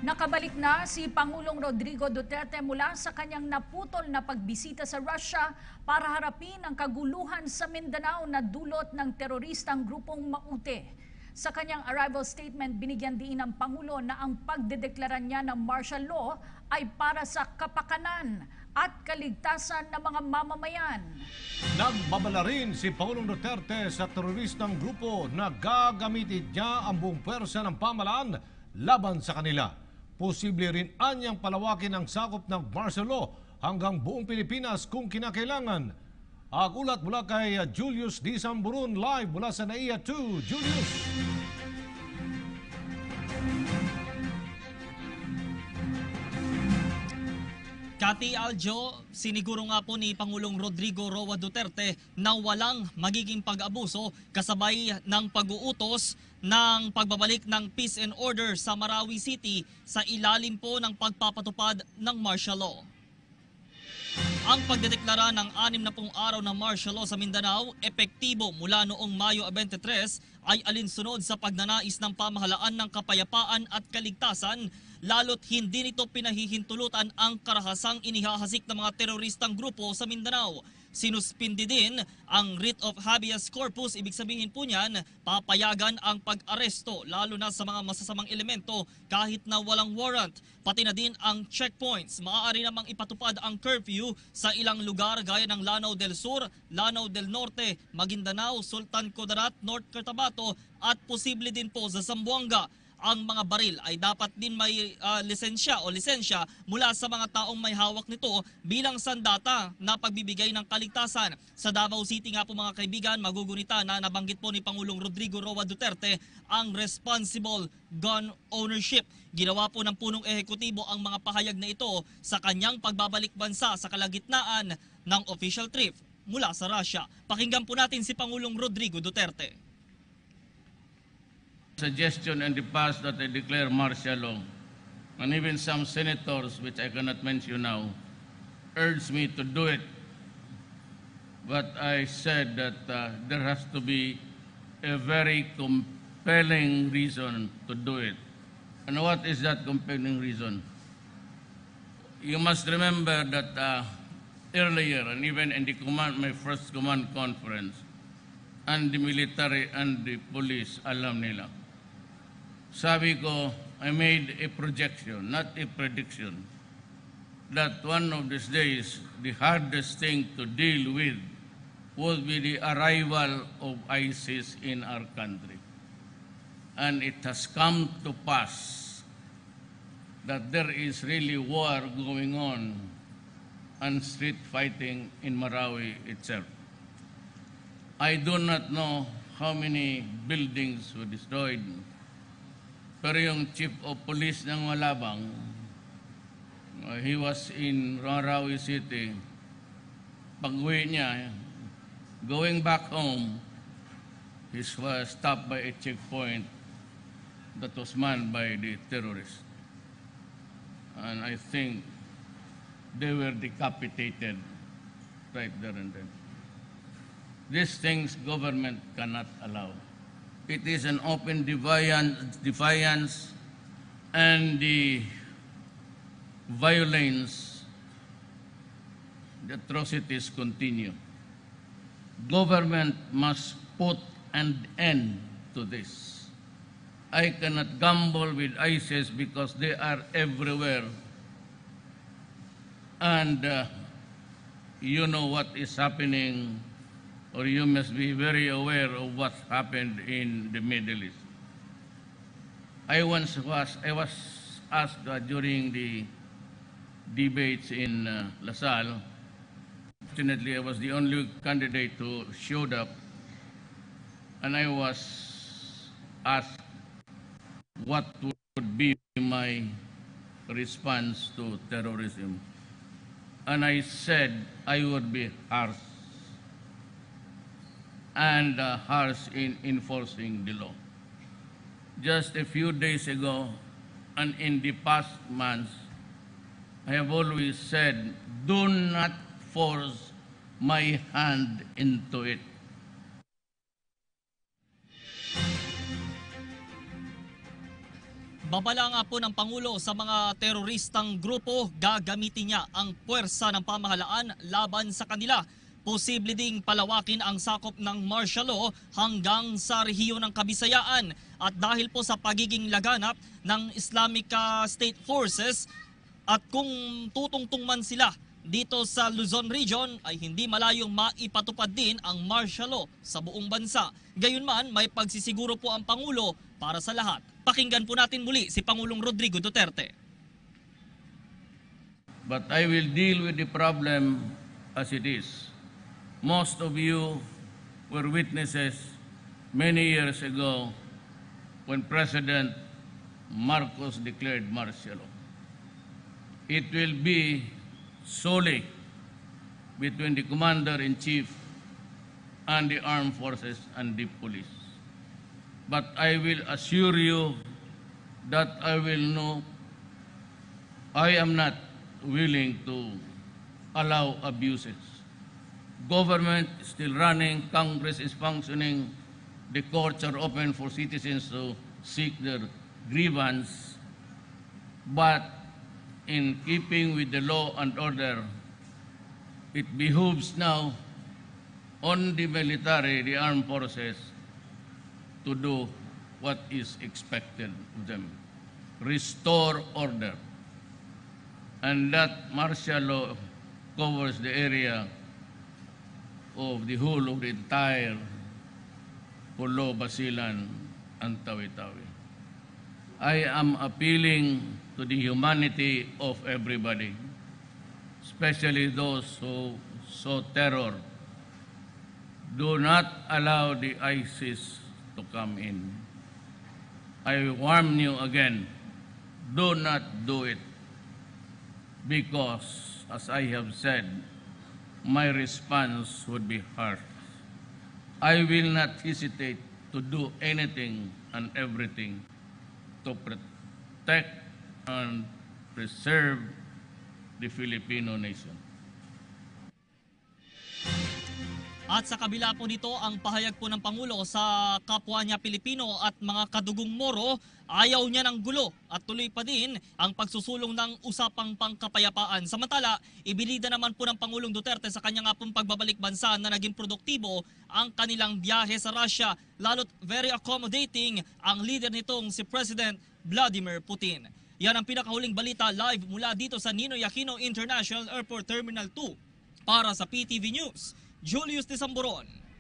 Nakabalik na si Pangulong Rodrigo Duterte mula sa kanyang naputol na pagbisita sa Russia para harapin ang kaguluhan sa Mindanao na dulot ng teroristang grupong Maute. Sa kanyang arrival statement, binigyan din ng Pangulo na ang pagdedeklara niya ng martial law ay para sa kapakanan at kaligtasan ng mga mamamayan. Nagbabala rin si Pangulong Duterte sa teroristang grupo na gagamitin niya ang buong pwersa ng pamahalaan laban sa kanila. Posible rin anyang palawakin ang sakop ng martial law hanggang buong Pilipinas kung kinakailangan. Ang ulat mula kay Julius D. Samburun live mula sa NAIA 2. Julius! Kati Aljo, siniguro nga po ni Pangulong Rodrigo Roa Duterte na walang magiging pag-abuso kasabay ng pag-uutos ng pagbabalik ng peace and order sa Marawi City sa ilalim po ng pagpapatupad ng martial law. Ang pagdedeklara ng 60 araw na martial law sa Mindanao, epektibo mula noong Mayo 23 ay alinsunod sa pagnanais ng pamahalaan ng kapayapaan at kaligtasan, lalo't hindi nito pinahihintulutan ang karahasang inihahasik ng mga teroristang grupo sa Mindanao. Sinuspindi din ang writ of habeas corpus, ibig sabihin po niyan, papayagan ang pag-aresto lalo na sa mga masasamang elemento kahit na walang warrant. Pati na din ang checkpoints. Maaari namang ipatupad ang curfew sa ilang lugar gaya ng Lanao del Sur, Lanao del Norte, Maguindanao, Sultan Kudarat, North Cotabato at posible din po sa Zamboanga. Ang mga baril ay dapat din may lisensya mula sa mga taong may hawak nito bilang sandata na pagbibigay ng kaligtasan. Sa Davao City nga po mga kaibigan, magugunita na nabanggit po ni Pangulong Rodrigo Roa Duterte ang responsible gun ownership. Ginawa po ng punong ehekutibo ang mga pahayag na ito sa kanyang pagbabalik bansa sa kalagitnaan ng official trip mula sa Russia. Pakinggan po natin si Pangulong Rodrigo Duterte. Suggestion in the past that I declare martial law, and even some senators, which I cannot mention now, urged me to do it. But I said that there has to be a very compelling reason to do it. And what is that compelling reason? You must remember that earlier, and even in the my first command conference, and the military and the police, alam nila. Sabi ko, I made a projection, not a prediction, that one of these days, the hardest thing to deal with would be the arrival of ISIS in our country. And it has come to pass that there is really war going on and street fighting in Marawi itself. I do not know how many buildings were destroyed, pero yung chief of police ng Malabang, he was in Marawi City. Pag-uwi niya, going back home, he was stopped by a checkpoint that was manned by the terrorists. And I think they were decapitated right there and then. These things government cannot allow. It is an open defiance and the violence, the atrocities continue. Government must put an end to this. I cannot gamble with ISIS because they are everywhere. And you know what is happening, or you must be very aware of what happened in the Middle East. I was asked during the debates in LaSalle. Fortunately, I was the only candidate who showed up, and I was asked what would be my response to terrorism. And I said I would be harsh and harsh in enforcing the law. Just a few days ago, and in the past months, I have always said, do not force my hand into it. babala nga po ng Pangulo sa mga teroristang grupo, gagamitin niya ang pwersa ng pamahalaan laban sa kanila. Posible ding palawakin ang sakop ng martial law hanggang sa rehiyon ng Kabisayaan. At dahil po sa pagiging laganap ng Islamic State Forces at kung tutungtong man sila dito sa Luzon Region ay hindi malayong maipatupad din ang martial law sa buong bansa. Gayunman, may pagsisiguro po ang Pangulo para sa lahat. Pakinggan po natin muli si Pangulong Rodrigo Duterte. But I will deal with the problem as it is. Most of you were witnesses many years ago when President Marcos declared martial law. It will be solely between the Commander-in-Chief and the Armed Forces and the Police. But I will assure you that I am not willing to allow abuses. Government is still running, Congress is functioning, the courts are open for citizens to seek their grievance, but in keeping with the law and order, it behooves now on the military, the armed forces, to do what is expected of them. Restore order. And that martial law covers the area of the whole of the entire Pulo, Basilan, and Tawi-Tawi. I am appealing to the humanity of everybody, especially those who saw terror. Do not allow the ISIS to come in. I warn you again, do not do it, because, as I have said, my response would be harsh. I will not hesitate to do anything and everything to protect and preserve the Filipino nation. At sa kabila po nito, ang pahayag po ng Pangulo sa kapwa niya Pilipino at mga kadugong Moro, ayaw niya ng gulo at tuloy pa din ang pagsusulong ng usapang pangkapayapaan. Samantala, ibinida naman po ng Pangulong Duterte sa kanya nga pong pagbabalik bansa na naging produktibo ang kanilang biyahe sa Russia, lalo't very accommodating ang leader nitong si President Vladimir Putin. Yan ang pinakahuling balita live mula dito sa Ninoy Aquino International Airport Terminal 2 para sa PTV News. Julius de Samboron.